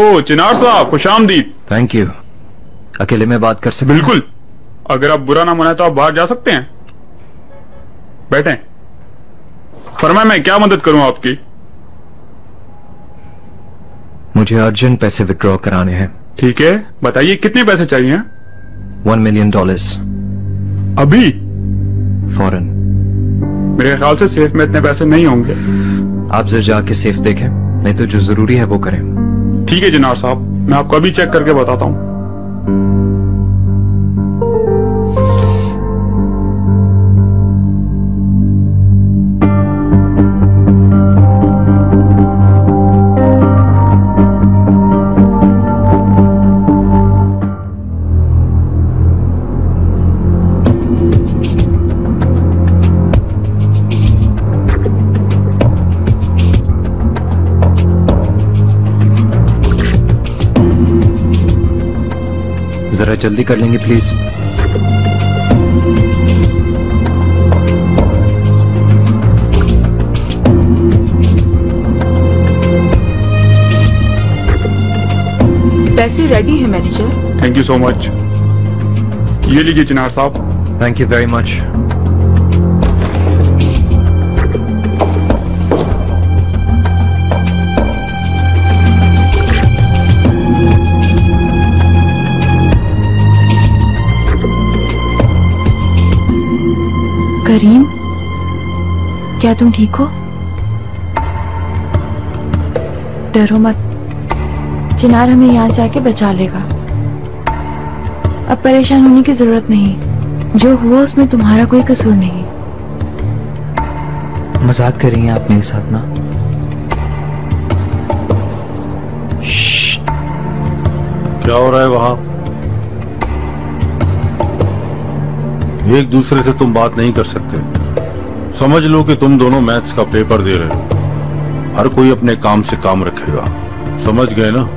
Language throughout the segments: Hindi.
ओ चिनार साहब, खुशामदीद। Thank you. अकेले में बात कर सकते? बिल्कुल। अगर आप बुरा ना मनाए तो आप बाहर जा सकते हैं। बैठें। फरमाएं, मैं क्या मदद करूं आपकी? मुझे अर्जेंट पैसे विड्रॉ कराने हैं। ठीक है, बताइए कितने पैसे चाहिए? $1 million। अभी? फौरन। मेरे ख्याल से सेफ में इतने पैसे नहीं होंगे। आप जरा जाके सेफ देखें, नहीं तो जो जरूरी है वो करें। ठीक है जनाब साहब, मैं आपको अभी चेक करके बताता हूं। जरा जल्दी कर लेंगे प्लीज। पैसे रेडी है manager. Thank you so much. ये लीजिए चिनार साहब। Thank you very much. Karim, क्या तुम ठीक हो? डरो मत, चिनार हमें यहाँ से आके बचा लेगा। अब परेशान होने की जरूरत नहीं, जो हुआ उसमें तुम्हारा कोई कसूर नहीं। मजाक कर रही हैं आप मेरे साथ ना? क्या हो रहा है वहां? एक दूसरे से तुम बात नहीं कर सकते। समझ लो कि तुम दोनों मैथ्स का पेपर दे रहे हो। हर कोई अपने काम से काम रखेगा, समझ गए ना?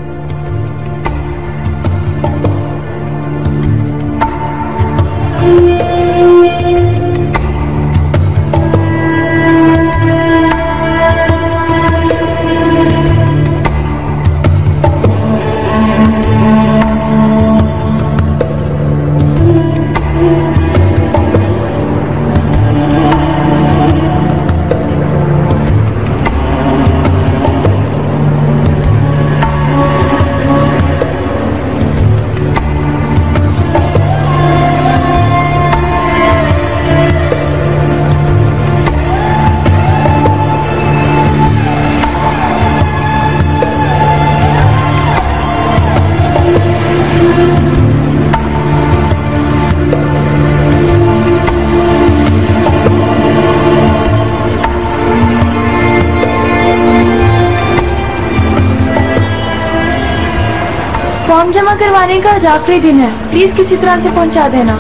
फॉर्म जमा करवाने का आज आखिरी दिन है, प्लीज किसी तरह से पहुंचा देना।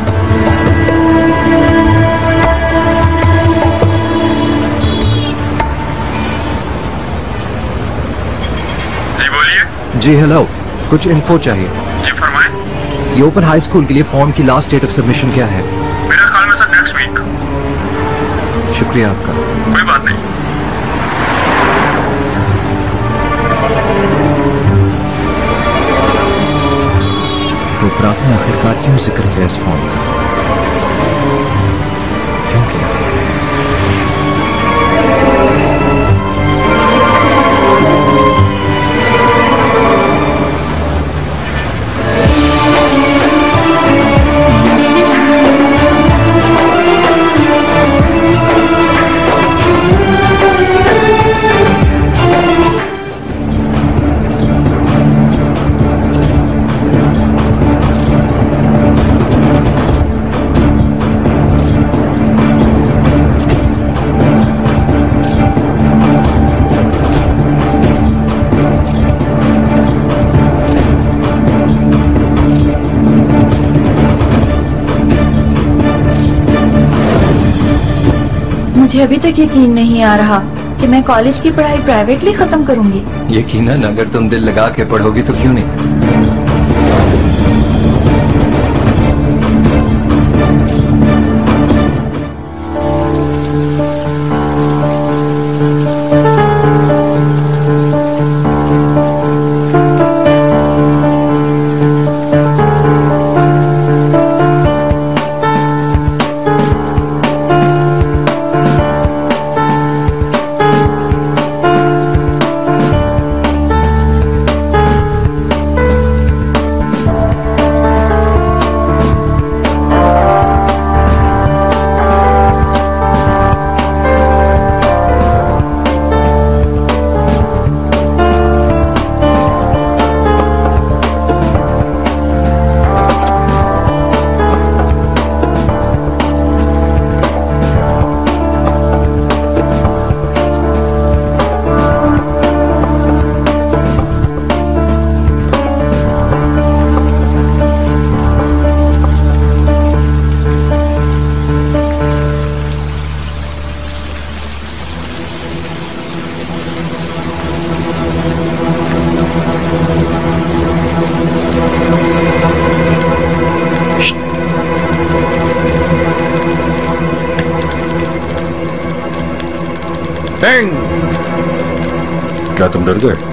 जी बोलिए। जी हेलो, कुछ इन्फो चाहिए। जी फरमाएं। ये ओपन हाई स्कूल के लिए फॉर्म की लास्ट डेट ऑफ सबमिशन क्या है? मेरा ख्याल में सर नेक्स्ट वीक। शुक्रिया आपका। कोई बात नहीं। तो आपने आखिरकार क्यों जिक्र किया इस फॉर्म का? क्यों किया? मुझे अभी तक यकीन नहीं आ रहा कि मैं कॉलेज की पढ़ाई प्राइवेटली खत्म करूंगी। यकीनन अगर तुम दिल लगा के पढ़ोगी तो क्यों नहीं। बैटिंग। क्या तुम डर गए?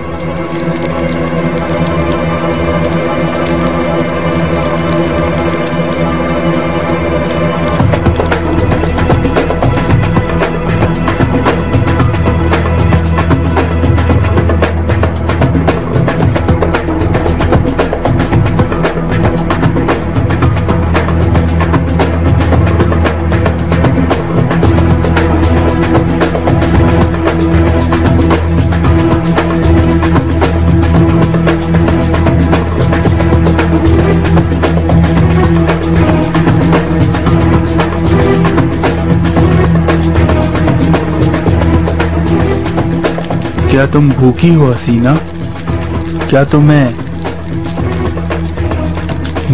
क्या तुम भूखी हो हसीना? क्या तुम्हें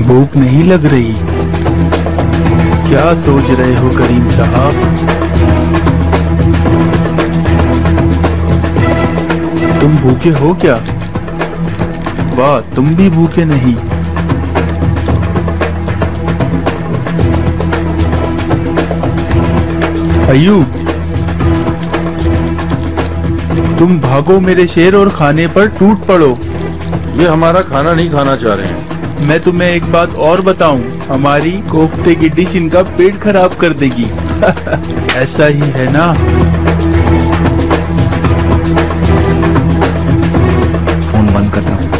भूख नहीं लग रही? क्या सोच रहे हो करीम साहब? तुम भूखे हो क्या? वाह, तुम भी भूखे नहीं। अयूब, तुम भागो मेरे शेर और खाने पर टूट पड़ो। ये हमारा खाना नहीं खाना चाह रहे हैं। मैं तुम्हें एक बात और बताऊं, हमारी कोफ्ते की डिश इनका पेट खराब कर देगी। ऐसा ही है ना? फोन बंद करता हूँ।